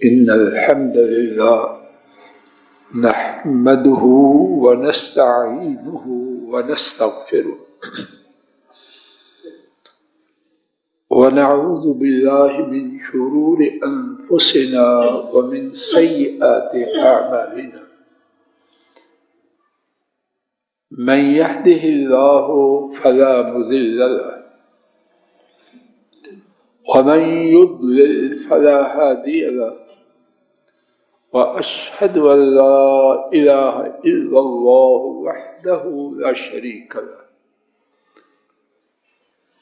إن الحمد لله نحمده ونستعينه ونستغفره ونعوذ بالله من شرور أنفسنا ومن سيئات أعمالنا من يهده الله فلا مضل له ومن يضلل فلا هادي له وأشهد أن لا إله إلا الله وحده لا شريك له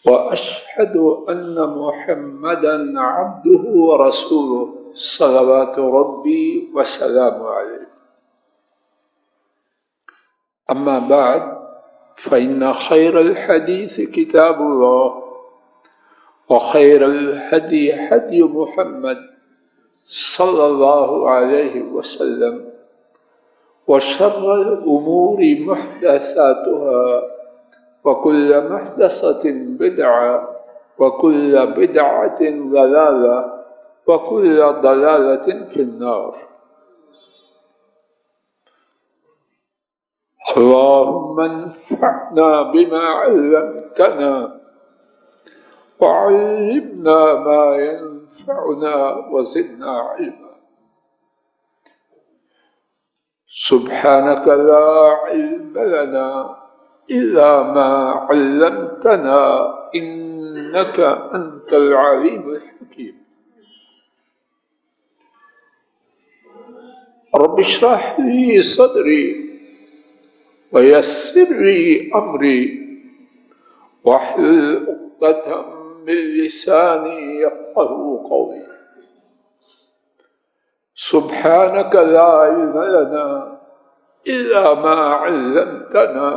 وأشهد أن محمدا عبده ورسوله صلوات ربي وسلامه عليه. أما بعد فإن خير الحديث كتاب الله وخير الهدي هدي محمد صلى الله عليه وسلم وشر الأمور محدثاتها وكل محدثة بدعة وكل بدعة ضلالة وكل ضلالة في النار. اللهم انفعنا بما علمتنا وعلمنا ما ينفعنا وزدنا علما. سبحانك لا علم لنا إلا ما علمتنا إنك أنت العليم الحكيم. رب اشرح لي صدري ويسر لي أمري واحلل عقدة من لساني يفقهوا قولي. سبحانك لا علم لنا إلا ما علمتنا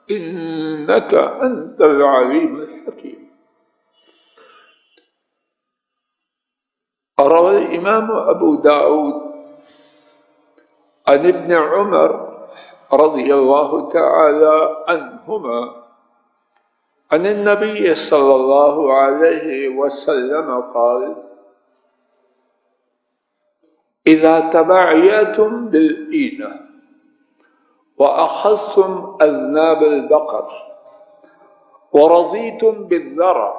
إنك أنت العليم الحكيم. روى الإمام أبو داود عن ابن عمر رضي الله تعالى عنهما عن النبي صلى الله عليه وسلم قال: إذا تبايعتم بالإينة وأخذتم أذناب البقر ورضيتم بالذرع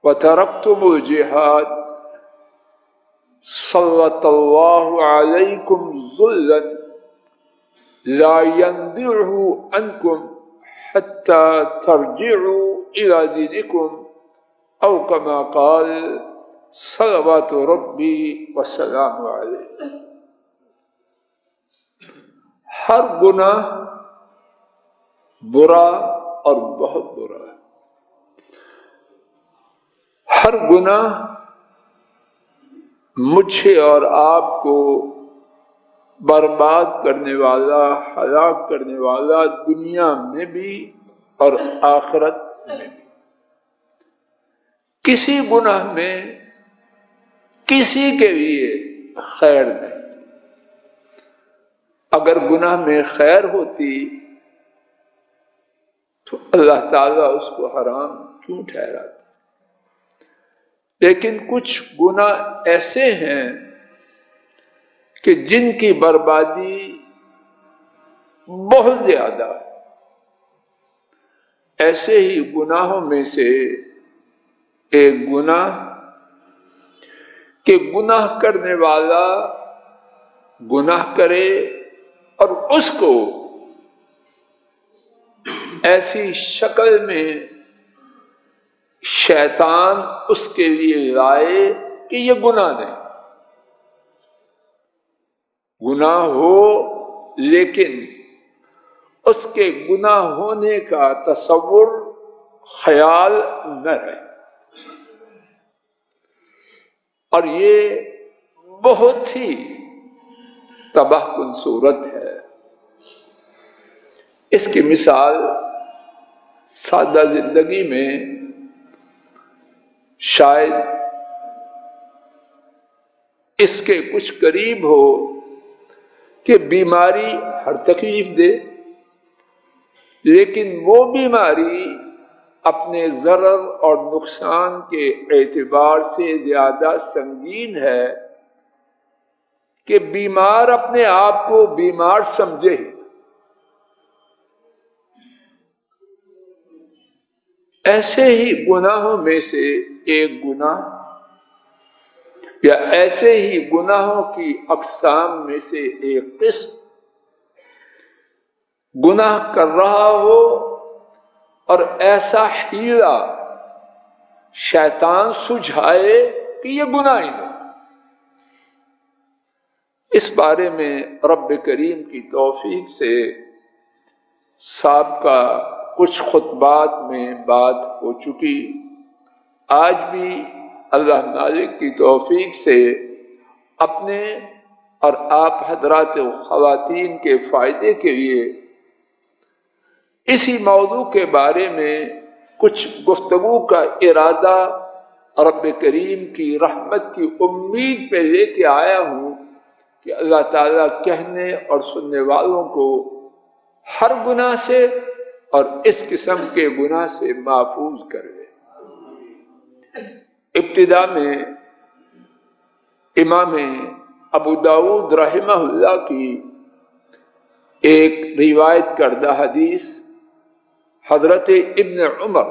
وتركتم الجهاد سلط الله عليكم ذلا لا ينزعه عنكم حتى ترجعوا إلى دينكم أو كما قال صلوات ربي وسلام عليه. ہر گناہ برا اور بہت برا ہے. ہر گناہ مجھے اور آپ کو برباد کرنے والا، ہلاک کرنے والا، دنیا میں بھی اور آخرت میں بھی. کسی گناہ میں کسی کے لیے خیر نہیں. اگر گناہ میں خیر ہوتی تو اللہ تعالیٰ اس کو حرام کیوں ٹھہراتا؟ لیکن کچھ گناہ ایسے ہیں کہ جن کی بربادی بہت زیادہ ہے. ایسے ہی گناہوں میں سے ایک گناہ کہ گناہ کرنے والا گناہ کرے اور اس کو ایسی شکل میں شیطان اس کے لیے لائے کہ یہ گناہ نہیں. گناہ ہو لیکن اس کے گناہ ہونے کا تصور، خیال نہ رہے. اور یہ بہت ہی تباہ کن صورت ہے. اس کی مثال سادہ زندگی میں شاید اس کے کچھ قریب ہو کہ بیماری ہر تکلیف دے، لیکن وہ بیماری اپنے ضرر اور نقصان کے اعتبار سے زیادہ سنگین ہے کہ بیمار اپنے آپ کو بیمار سمجھے. ایسے ہی گناہوں میں سے ایک گناہ یا ایسے ہی گناہوں کی اقسام میں سے ایک قسم گناہ کر رہا ہو اور ایسا حیلہ شیطان سجھائے کہ یہ گناہ ہی نہیں. اس بارے میں رب کریم کی توفیق سے سابقہ کچھ خطبات میں بات ہو چکی. آج بھی اللہ مالک کی توفیق سے اپنے اور آپ حضرات خواتین کے فائدے کے لیے اسی موضوع کے بارے میں کچھ گفتگو کا ارادہ رب کریم کی رحمت کی امید پہ لے کے آیا ہوں کہ اللہ تعالیٰ کہنے اور سننے والوں کو ہر گناہ سے اور اس قسم کے گناہ سے محفوظ کرے. ابتدا میں امام ابو داؤد رحمہ اللہ کی ایک روایت کردہ حدیث حضرت ابن عمر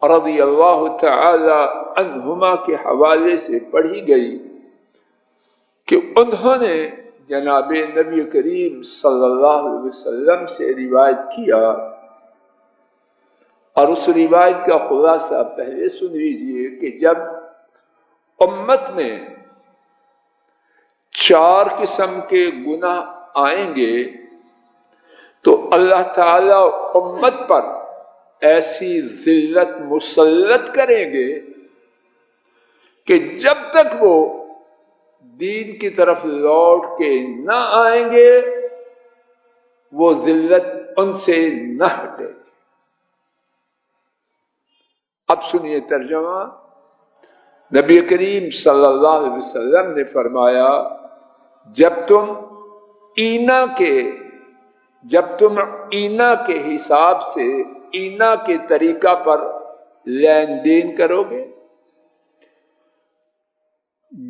رضی اللہ تعالی عنہما کے حوالے سے پڑھی گئی کہ انہوں نے جناب نبی کریم صلی اللہ علیہ وسلم سے روایت کیا، اور اس روایت کا خلاصہ پہلے سن لیجیے کہ جب امت میں 4 قسم کے گناہ آئیں گے تو اللہ تعالی امت پر ایسی ذلت مسلط کریں گے کہ جب تک وہ دین کی طرف لوٹ کے نہ آئیں گے وہ ذلت ان سے نہ ہٹے. اب سنیے ترجمہ. نبی کریم صلی اللہ علیہ وسلم نے فرمایا جب تم اینا کے حساب سے اینا کے طریقہ پر لین دین کرو گے،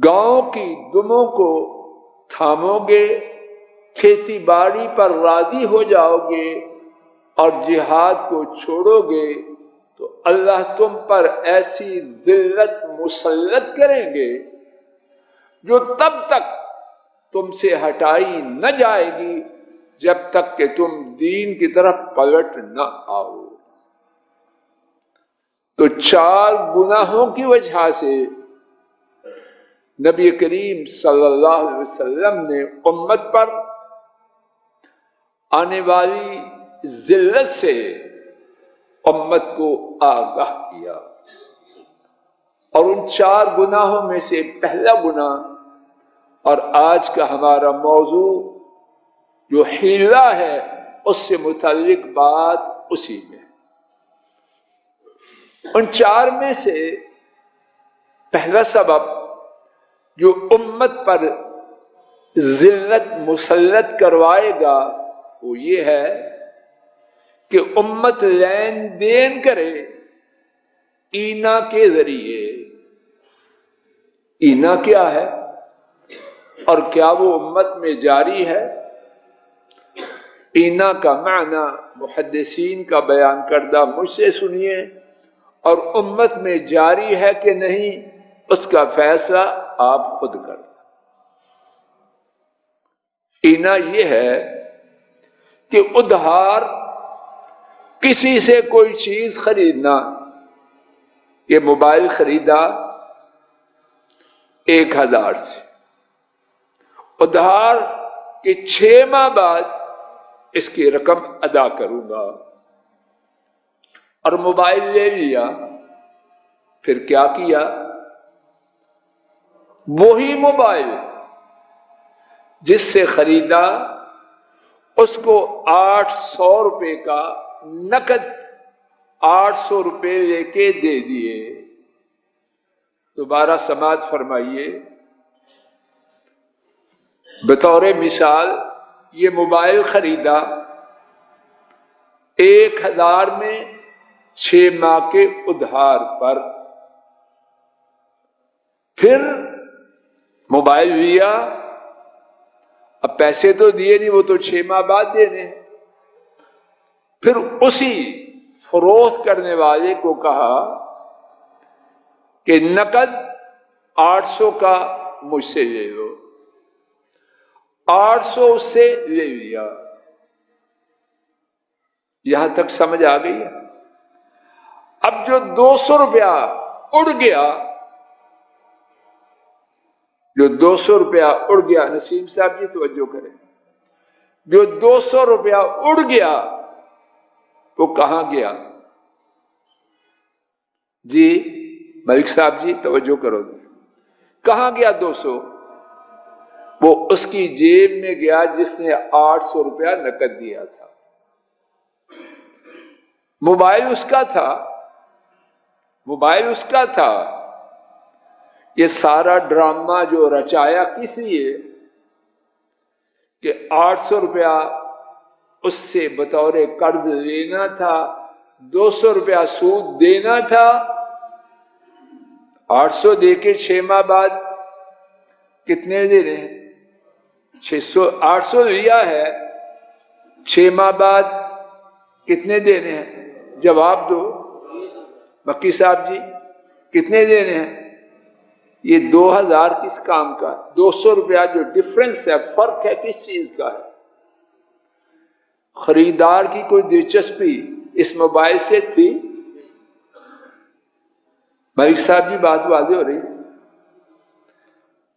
گاؤں کی دموں کو تھامو گے، کھیتی باڑی پر راضی ہو جاؤ گے اور جہاد کو چھوڑو گے تو اللہ تم پر ایسی ذلت مسلط کریں گے جو تب تک تم سے ہٹائی نہ جائے گی جب تک کہ تم دین کی طرف پلٹ نہ آؤ. تو 4 گناہوں کی وجہ سے نبی کریم صلی اللہ علیہ وسلم نے امت پر آنے والی ذلت سے امت کو آگاہ کیا. اور ان 4 گناہوں میں سے پہلا گناہ اور آج کا ہمارا موضوع جو حیلہ ہے اس سے متعلق بات اسی میں. ان 4 میں سے پہلا سبب جو امت پر ذلت مسلط کروائے گا وہ یہ ہے کہ امت لین دین کرے اینا کے ذریعے. اینا کیا ہے اور کیا وہ امت میں جاری ہے؟ اینا کا معنی محدثین کا بیان کردہ مجھ سے سنیے، اور امت میں جاری ہے کہ نہیں اس کا فیصلہ آپ خود کر. اینا یہ ہے کہ ادھار کسی سے کوئی چیز خریدنا. یہ موبائل خریدا 1000 سے، ادھار کہ 6 ماہ بعد اس کی رقم ادا کروں گا، اور موبائل لے لیا. پھر کیا کیا؟ وہی موبائل جس سے خریدا اس کو 800 روپے کا نقد 800 روپے لے کے دے دیے. دوبارہ سماعت فرمائیے. بطور مثال یہ موبائل خریدا 1000 میں 6 ماہ کے ادھار پر. پھر موبائل لیا اب پیسے تو دیے نہیں، وہ تو 6 ماہ بعد دینے ہیں۔ پھر اسی فروخت کرنے والے کو کہا کہ نقد 800 کا مجھ سے لے لو، 800 اس سے لے لیا۔ یہاں تک سمجھ آ گئی ہے؟ اب جو 200 روپیہ اڑ گیا، جو 200 روپیہ اڑ گیا، نسیم صاحب جی توجہ کریں، جو 200 روپیہ اڑ گیا وہ کہاں گیا؟ جی ملک صاحب جی توجہ کرو، کہاں گیا 200؟ وہ اس کی جیب میں گیا جس نے 800 روپیہ نقد دیا تھا۔ موبائل اس کا تھا، موبائل اس کا تھا۔ یہ سارا ڈرامہ جو رچایا کس لیے؟ کہ 800 روپیہ اس سے بطور قرض لینا تھا، 200 روپیہ سود دینا تھا۔ 800 دے کے 6 ماہ بعد کتنے دے رہے ہیں؟ 600۔ 800 لیا ہے، 6 ماہ بعد کتنے دینے ہیں؟ جواب دو مکی صاحب جی، کتنے دینے ہیں؟ یہ 2000 کس کام کا؟ 200 روپیہ جو ڈفرنس ہے، فرق ہے، کس چیز کا ہے؟ خریدار کی کوئی دلچسپی اس موبائل سے تھی؟ ملک صاحب جی بات واضح ہو رہی،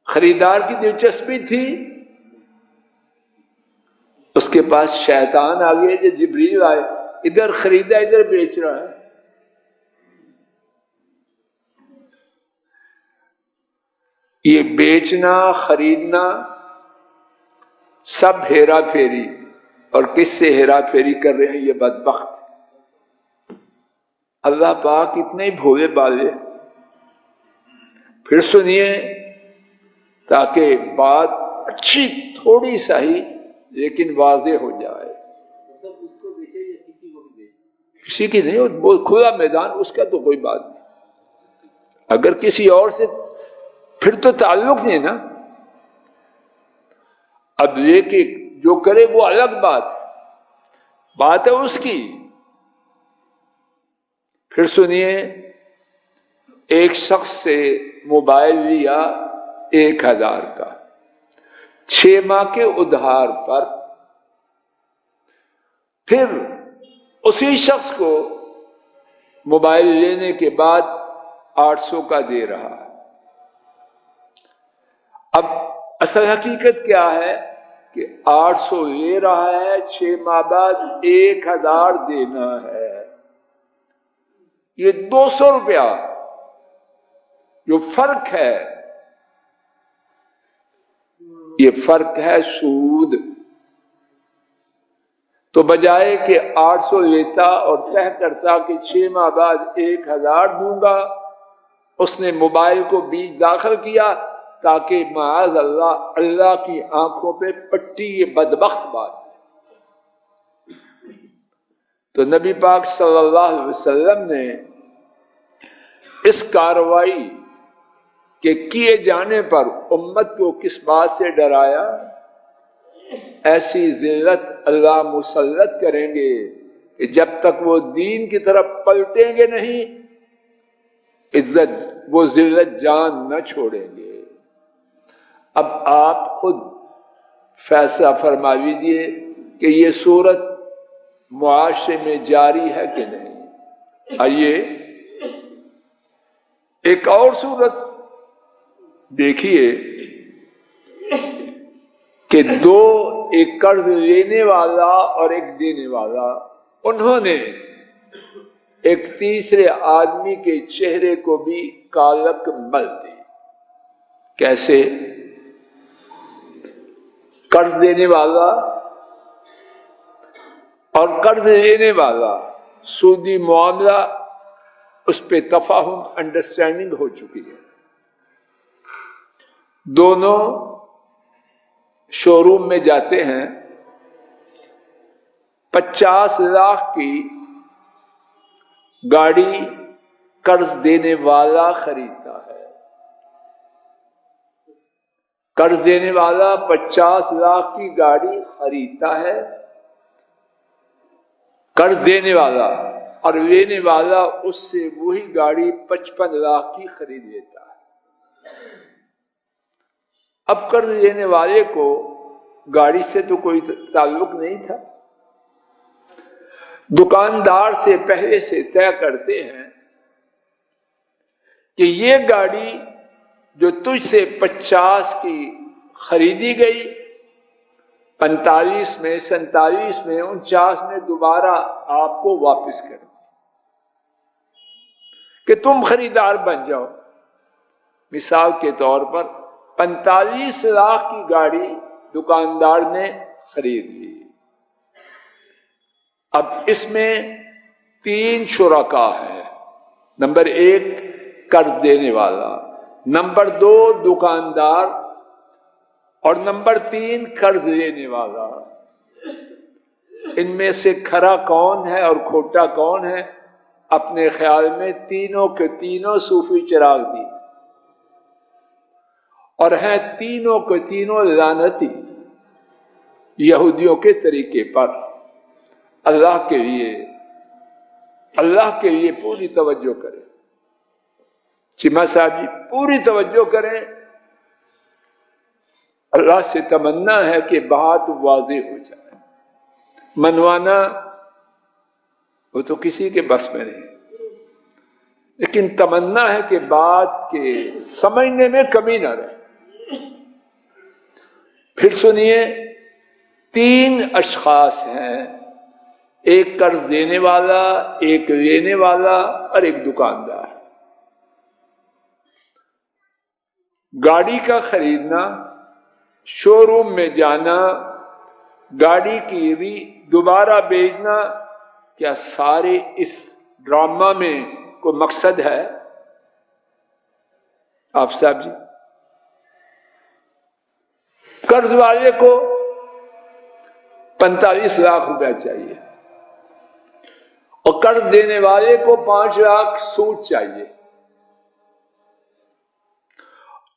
خریدار کی دلچسپی تھی؟ اس کے پاس شیطان آ گئے، جو جبریل آئے، ادھر خریدا ادھر بیچ رہا ہے۔ یہ بیچنا خریدنا سب ہیرا پھیری، اور کس سے ہیرا پھیری کر رہے ہیں یہ بدبخت؟ اللہ پاک اتنے ہی بھولے بالے۔ پھر سنیے تاکہ بات اچھی تھوڑی سا ہی لیکن واضح ہو جائے۔ کسی کی نہیں، وہ کھلا میدان، اس کا تو کوئی بات نہیں۔ اگر کسی اور سے پھر تو تعلق نہیں نا۔ اب یہ کہ جو کرے وہ الگ بات ہے اس کی۔ پھر سنیے، ایک شخص سے موبائل لیا 1000 کا 6 ماہ کے ادھار پر، پھر اسی شخص کو موبائل لینے کے بعد 800 کا دے رہا ہے۔ اب اصل حقیقت کیا ہے کہ 800 لے رہا ہے، 6 ماہ بعد 1000 دینا ہے۔ یہ 200 روپیہ جو فرق ہے، یہ فرق ہے سود۔ تو بجائے کہ 800 لیتا اور طے کرتا کہ 6 ماہ بعد 1000 دوں گا، اس نے موبائل کو بیچ داخل کیا تاکہ معاذ اللہ اللہ کی آنکھوں پہ پٹی۔ یہ بدبخت بات ہے۔ تو نبی پاک صلی اللہ علیہ وسلم نے اس کارروائی کے کیے جانے پر امت کو کس بات سے ڈرایا؟ ایسی ذلت اللہ مسلط کریں گے کہ جب تک وہ دین کی طرف پلٹیں گے نہیں، وہ ذلت جان نہ چھوڑیں گے۔ اب آپ خود فیصلہ فرما لیجیے کہ یہ صورت معاشرے میں جاری ہے کہ نہیں۔ آئیے ایک اور صورت دیکھیے کہ دو، ایک قرض لینے والا اور ایک دینے والا، انہوں نے ایک تیسرے آدمی کے چہرے کو بھی کالک مل دی۔ کیسے؟ قرض دینے والا اور قرض لینے والا، سودی معاملہ، اس پہ تفاہم انڈرسٹینڈنگ ہو چکی ہے۔ دونوں شو روم میں جاتے ہیں، 50 لاکھ کی گاڑی قرض دینے والا خریدتا ہے، قرض دینے والا 50 لاکھ کی گاڑی خریدتا ہے، قرض دینے والا، اور لینے والا اس سے وہی گاڑی 55 لاکھ کی خرید لیتا ہے۔ اب قرض لینے والے کو گاڑی سے تو کوئی تعلق نہیں تھا، دکاندار سے پہلے سے طے کرتے ہیں کہ یہ گاڑی جو تجھ سے 50 کی خریدی گئی، 45 میں، 47 میں، 49 میں دوبارہ آپ کو واپس کریں کہ تم خریدار بن جاؤ۔ مثال کے طور پر 45 لاکھ کی گاڑی دکاندار نے خرید لی۔ اب اس میں 3 شرکا ہیں، نمبر 1 قرض دینے والا، نمبر 2 دکاندار، اور نمبر 3 قرض لینے والا۔ ان میں سے کھرا کون ہے اور کھوٹا کون ہے؟ اپنے خیال میں تینوں کے تینوں صوفی چراغ دی، اور ہیں تینوں کے تینوں لعنتی یہودیوں کے طریقے پر۔ اللہ کے لیے پوری توجہ کریں، چیمہ صاحب جی پوری توجہ کریں۔ اللہ سے تمنا ہے کہ بات واضح ہو جائے، منوانا وہ تو کسی کے بس میں نہیں، لیکن تمنا ہے کہ بات کے سمجھنے میں کمی نہ رہے۔ پھر سنیے، 3 اشخاص ہیں، ایک قرض دینے والا، ایک لینے والا، اور ایک دکاندار۔ گاڑی کا خریدنا، شو روم میں جانا، گاڑی کی بھی دوبارہ بیچنا، کیا سارے اس ڈرامہ میں کوئی مقصد ہے؟ آپ صاحب جی، قرض والے کو 45 لاکھ روپے چاہیے اور قرض دینے والے کو 5 لاکھ سود چاہیے،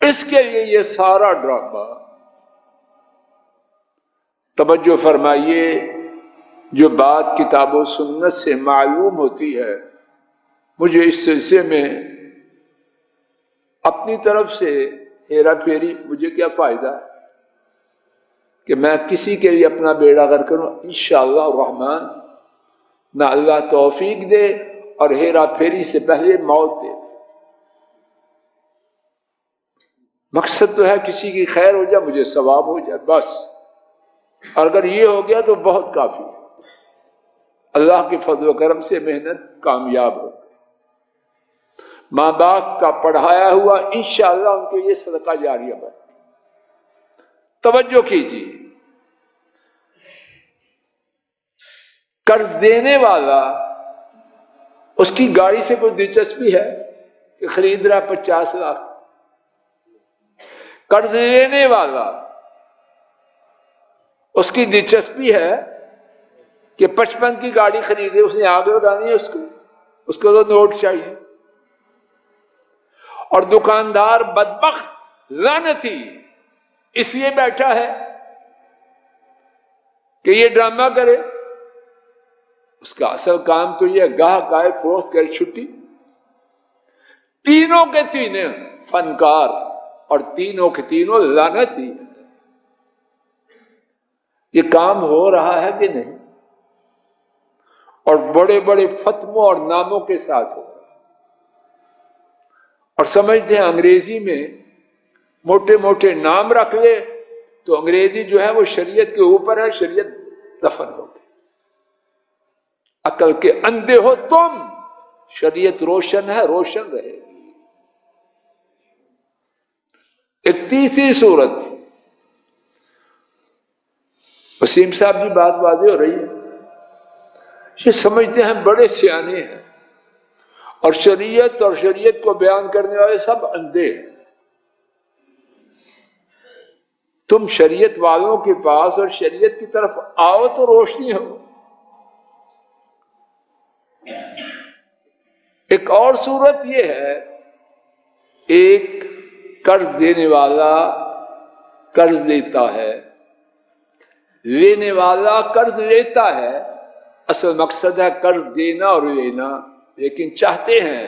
اس کے لیے یہ سارا ڈرامہ۔ توجہ فرمائیے، جو بات کتاب و سنت سے معلوم ہوتی ہے، مجھے اس سلسلے میں اپنی طرف سے ہیرا پھیری، مجھے کیا فائدہ ہے کہ میں کسی کے لیے اپنا بیڑا غرق کروں؟ انشاءاللہ الرحمن نہ اللہ توفیق دے اور ہیرا پھیری سے پہلے موت دے۔ مقصد تو ہے کسی کی خیر ہو جائے، مجھے ثواب ہو جائے، بس۔ اور اگر یہ ہو گیا تو بہت کافی ہے۔ اللہ کے فضل و کرم سے محنت کامیاب ہو، ماں باپ کا پڑھایا ہوا انشاءاللہ ان کے یہ صدقہ جاریہ بنے۔ توجہ کیجیے، قرض دینے والا، اس کی گاڑی سے کوئی دلچسپی ہے کہ خرید رہا 50 لاکھ؟ قرض لینے والا، اس کی دلچسپی ہے کہ 55 کی گاڑی خریدے، اس نے آگ لگانی ہے، اس کو تو نوٹ چاہیے۔ اور دکاندار بدبخت لعنتی اس لیے بیٹھا ہے کہ یہ ڈرامہ کرے، اس کا اصل کام تو یہ گاہک آئے فروخت کر چھٹی۔ تینوں کے تینوں فنکار اور تینوں کے تینوں لعنتی۔ یہ کام ہو رہا ہے کہ نہیں؟ اور بڑے بڑے فتووں اور ناموں کے ساتھ ہو رہا ہے، اور سمجھتے ہیں انگریزی میں موٹے موٹے نام رکھ لے تو انگریزی جو ہے وہ شریعت کے اوپر ہے، شریعت دفن ہو گئی۔ عقل کے اندھے ہو تم، شریعت روشن ہے، روشن رہے گی۔ ایک تیسری صورت، وسیم صاحب جی بات واضح ہو رہی ہے، یہ سمجھتے ہیں بڑے سیانے ہیں، اور شریعت اور شریعت کو بیان کرنے والے سب اندھے ہیں۔ تم شریعت والوں کے پاس اور شریعت کی طرف آؤ تو روشنی ہو۔ ایک اور صورت یہ ہے، ایک قرض دینے والا قرض لیتا ہے، لینے والا قرض لیتا ہے، اصل مقصد ہے قرض دینا اور لینا، لیکن چاہتے ہیں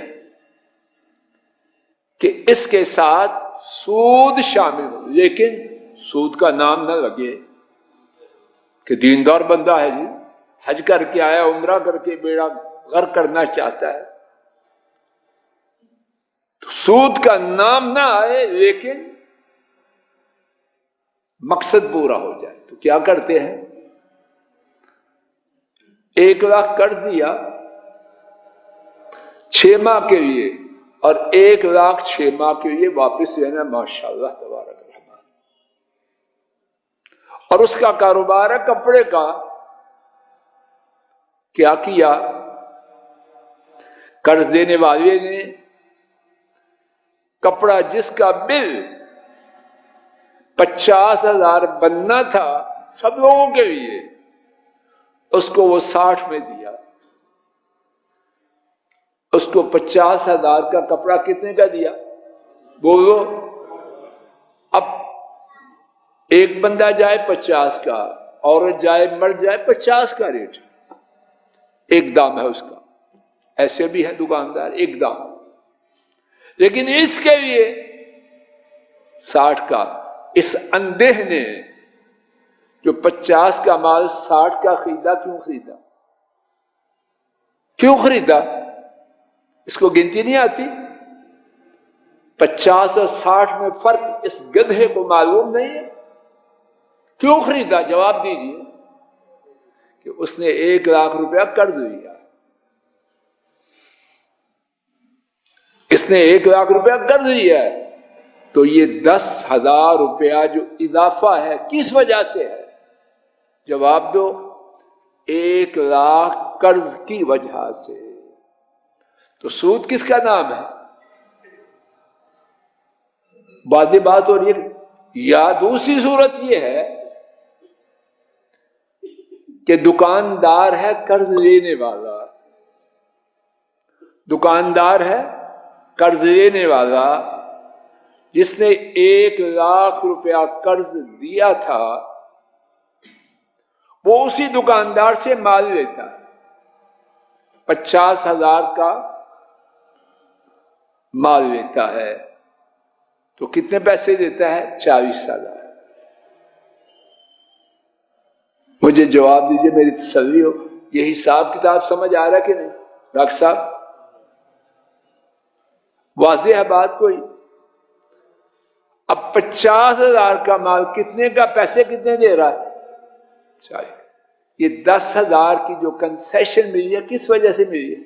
کہ اس کے ساتھ سود شامل ہو، لیکن سود کا نام نہ لگے کہ دیندار بندہ ہے جی، حج کر کے آیا، عمرہ کر کے بیڑا غرق کرنا چاہتا ہے، تو سود کا نام نہ آئے لیکن مقصد پورا ہو جائے۔ تو کیا کرتے ہیں، 1 لاکھ قرض دیا 6 ماہ کے لیے اور 1 لاکھ 6 ماہ کے لیے واپس لینا، ماشاءاللہ تبارک الرحمن۔ اور اس کا کاروبار ہے کپڑے کا، کیا کیا، قرض دینے والے نے کپڑا جس کا بل 50,000 بننا تھا سب لوگوں کے لیے، اس کو وہ 60 میں دیا، اس کو 50,000 کا کپڑا کتنے کا دیا بولو؟ اب ایک بندہ جائے 50 کا، عورت جائے مرد جائے 50 کا ریٹ، ایک دام ہے اس کا، ایسے بھی ہے دکاندار، ایک دام، لیکن اس کے لیے 60 کا۔ اس اندھے نے جو 50 کا مال 60 کا خریدا، کیوں خریدا؟ کیوں خریدا؟ اس کو گنتی نہیں آتی؟ 50 اور 60 میں فرق اس گدھے کو معلوم نہیں ہے؟ کیوں خریدا؟ جواب دیجیے۔ کہ اس نے 1 لاکھ روپیہ قرض لیا، اس نے 1 لاکھ روپیہ قرض لیا ہے، تو یہ 10,000 روپیہ جو اضافہ ہے کس وجہ سے ہے؟ جواب دو۔ 1 لاکھ قرض کی وجہ سے۔ تو سود کس کا نام ہے؟ واضح بات ہو رہی ہے۔ یا دوسری صورت یہ ہے کہ دکاندار ہے قرض لینے والا، دکاندار ہے قرض لینے والا، جس نے 1 لاکھ روپیہ قرض دیا تھا، وہ اسی دکاندار سے مال لیتا ہے، 50,000 کا مال لیتا ہے، تو کتنے پیسے دیتا ہے؟ 40,000۔ مجھے جواب دیجئے، میری تسلی ہو، یہ حساب کتاب سمجھ آ رہا ہے کہ نہیں ڈاکٹر صاحب؟ واضح ہے بات کوئی؟ اب 50,000 کا مال کتنے کا، پیسے کتنے دے رہا ہے؟ 40۔ یہ 10,000 کی جو کنسیشن ملی ہے کس وجہ سے ملی ہے؟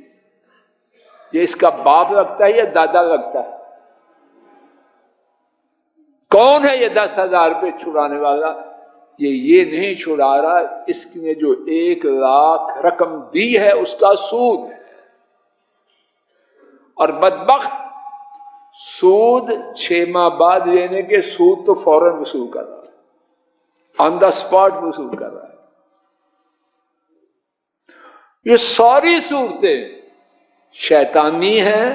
یہ اس کا باپ لگتا ہے یا دادا لگتا ہے؟ کون ہے یہ 10,000 روپے چھڑانے والا؟ یہ نہیں چھڑا رہا، اس نے جو 1 لاکھ رقم دی ہے اس کا سود ہے، اور بدبخت سود 6 ماہ بعد لینے کے سود تو فوراً وصول کر رہا ہے، آن دا اسپاٹ وصول کر رہا ہے۔ یہ ساری صورتیں شیطانی ہیں،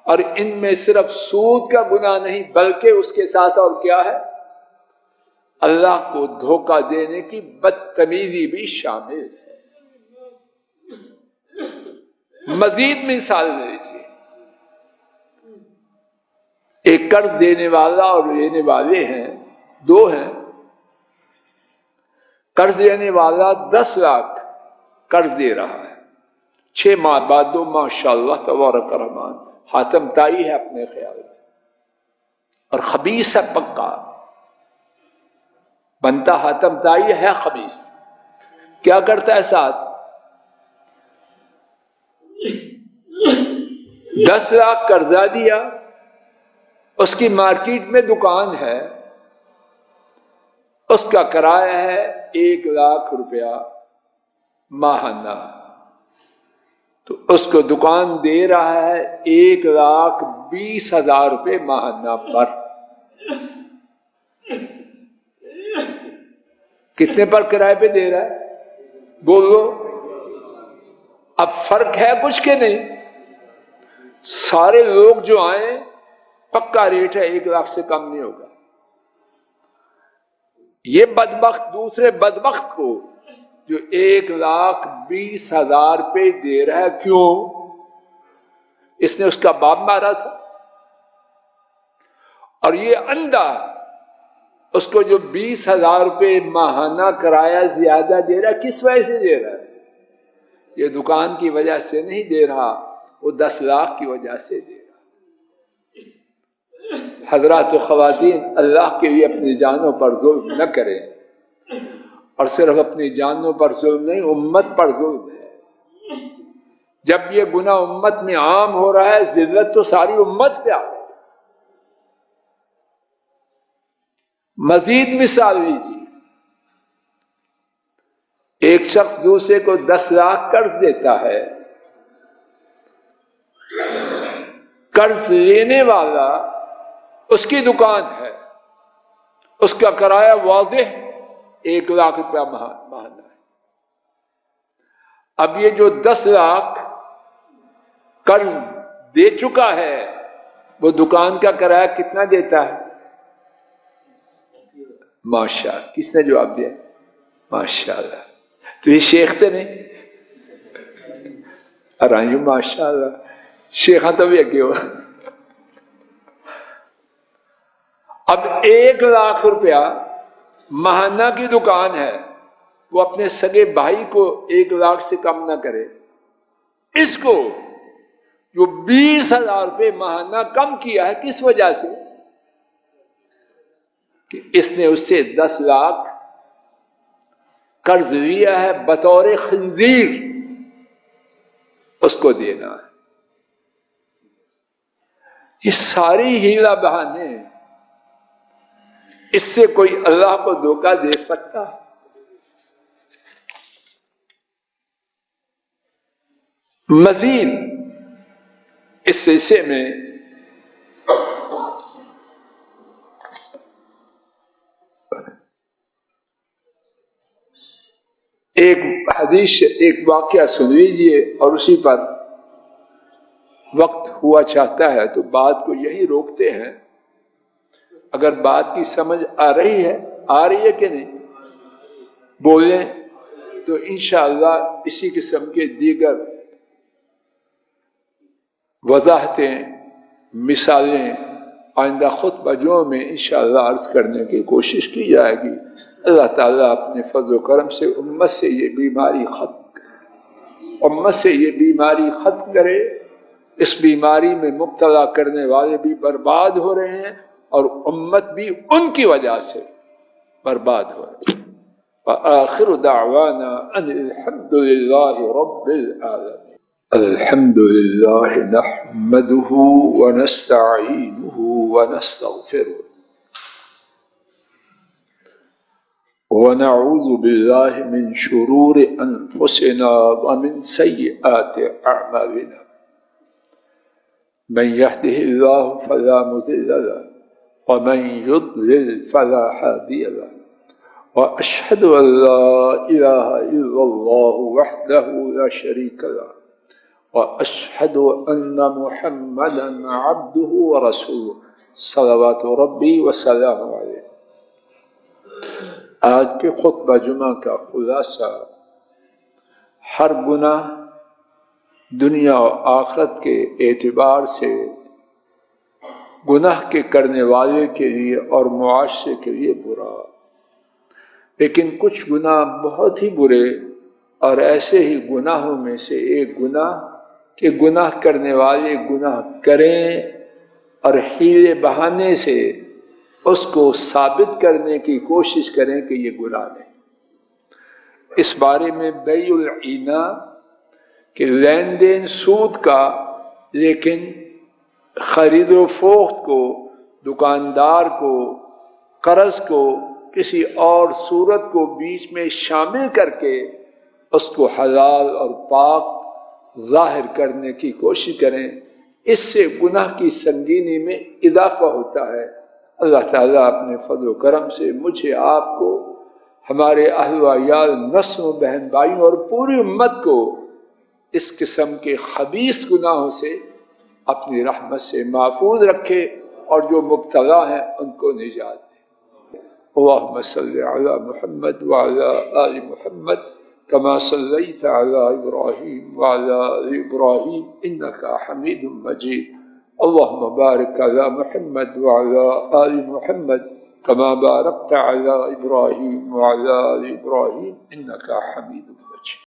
اور ان میں صرف سود کا گناہ نہیں بلکہ اس کے ساتھ اور کیا ہے؟ اللہ کو دھوکہ دینے کی بدتمیزی بھی شامل ہے۔ مزید مثال دیجیے، ایک قرض دینے والا اور لینے والے ہیں، 2 ہیں۔ قرض دینے والا 10 لاکھ قرض دے رہا ہے، 6 ماہ بعد دو، ماشاءاللہ تبارک الرحمن، حاتم تائی ہے اپنے خیال میں، اور خبیث ہے پکا، بنتا حاتم تائی ہے خبیث۔ کیا کرتا ہے ساتھ؟ 10 لاکھ قرضہ دیا، اس کی مارکیٹ میں دکان ہے، اس کا کرایہ ہے 1 لاکھ روپیہ ماہانہ، تو اس کو دکان دے رہا ہے 1,20,000 روپے ماہانہ پر۔ کتنے پر کرائے پہ دے رہا ہے بولو؟ اب فرق ہے کچھ کہ نہیں؟ سارے لوگ جو آئیں پکا ریٹ ہے، 1 لاکھ سے کم نہیں ہوگا، یہ بدبخت دوسرے بدبخت کو جو 1,20,000 روپے دے رہا ہے، کیوں؟ اس نے اس کا باپ مارا تھا، اور یہ اندھا اس کو جو 20,000 روپے ماہانہ کرایہ زیادہ دے رہا ہے، کس وجہ سے دے رہا ہے؟ یہ دکان کی وجہ سے نہیں دے رہا، وہ 10 لاکھ کی وجہ سے دے رہا۔ حضرات و خواتین، اللہ کے لیے اپنی جانوں پر ظلم نہ کریں، اور صرف اپنی جانوں پر ظلم نہیں، امت پر ظلم ہے۔ جب یہ گناہ امت میں عام ہو رہا ہے، ذلت تو ساری امت پہ آ رہی ہے۔ مزید مثال لیجیے، ایک شخص دوسرے کو 10 لاکھ قرض دیتا ہے، قرض لینے والا اس کی دکان ہے، اس کا کرایہ واضح 1,00,000 روپیہ ماہانہ ہے۔ اب یہ جو 10 لاکھ قرض دے چکا ہے، وہ دکان کا کرایہ کتنا دیتا ہے؟ ماشاءاللہ، کس نے جواب دیا؟ ماشاءاللہ۔ تو یہ شیخ تو نہیں؟ ارائیو ماشاءاللہ، شیخاں تو بھی اگے ہو۔ اب 1,00,000 روپیہ ماہانہ کی دکان ہے، وہ اپنے سگے بھائی کو 1,00,000 سے کم نہ کرے، اس کو جو 20,000 روپے ماہانہ کم کیا ہے، کس وجہ سے؟ کہ اس نے اس سے 10 لاکھ قرض لیا ہے، بطور خنزیر اس کو دینا ہے۔ یہ ساری ہیلا بہانے، اس سے کوئی اللہ کو دھوکہ دے سکتا؟ مزید اس سلسلے میں ایک حدیث، ایک واقعہ سن لیجیے، اور اسی پر وقت ہوا چاہتا ہے تو بات کو یہی روکتے ہیں۔ اگر بات کی سمجھ آ رہی ہے کہ نہیں بولیں، تو انشاءاللہ اسی قسم کے دیگر وضاحتیں، مثالیں آئندہ خطبہ میں انشاءاللہ عرض کرنے کی کوشش کی جائے گی۔ اللہ تعالیٰ اپنے فضل و کرم سے امت سے یہ بیماری ختم کرے۔ اس بیماری میں مبتلا کرنے والے بھی برباد ہو رہے ہیں، اور امت بھی ان کی وجہ سے برباد ہو رہی ہے۔ وآخر دعوانا ان الحمد للہ رب العالمین۔ الحمد للہ نحمده ونستعینه ونستغفره ونعوذ بالله من شرور أنفسنا ومن سيئات أعمالنا، من يهده الله فلا مضل له ومن يضلل فلا هادي له، وأشهد أن لا إله إلا الله وحده لا شريك له، وأشهد أن محمدا عبده ورسوله صلوات ربي وسلامه عليه۔ آج کے خطبہ جمعہ کا خلاصہ، ہر گناہ دنیا و آخرت کے اعتبار سے گناہ کے کرنے والے کے لیے اور معاشرے کے لیے برا، لیکن کچھ گناہ بہت ہی برے، اور ایسے ہی گناہوں میں سے ایک گناہ کہ گناہ کرنے والے گناہ کریں اور حیلے بہانے سے اس کو ثابت کرنے کی کوشش کریں کہ یہ گناہ نہیں۔ اس بارے میں بیع العینہ کہ لین دین سود کا، لیکن خرید و فروخت کو، دکاندار کو، قرض کو، کسی اور صورت کو بیچ میں شامل کر کے اس کو حلال اور پاک ظاہر کرنے کی کوشش کریں، اس سے گناہ کی سنگینی میں اضافہ ہوتا ہے۔ اللہ تعالیٰ اپنے فضل و کرم سے مجھے، آپ کو، ہمارے اہل و عیال، نسل و بہن بھائیوں اور پوری امت کو اس قسم کے خبیث گناہوں سے اپنی رحمت سے محفوظ رکھے، اور جو مبتلا ہیں ان کو نجات دے۔ اللهم صل على محمد وعلى آل محمد كما صليت على إبراهيم وعلى آل إبراهيم إنك حميد مجيد. اللهم بارك على محمد وعلى آل محمد كما باركت على إبراهيم وعلى آل إبراهيم إنك حميد مجيد.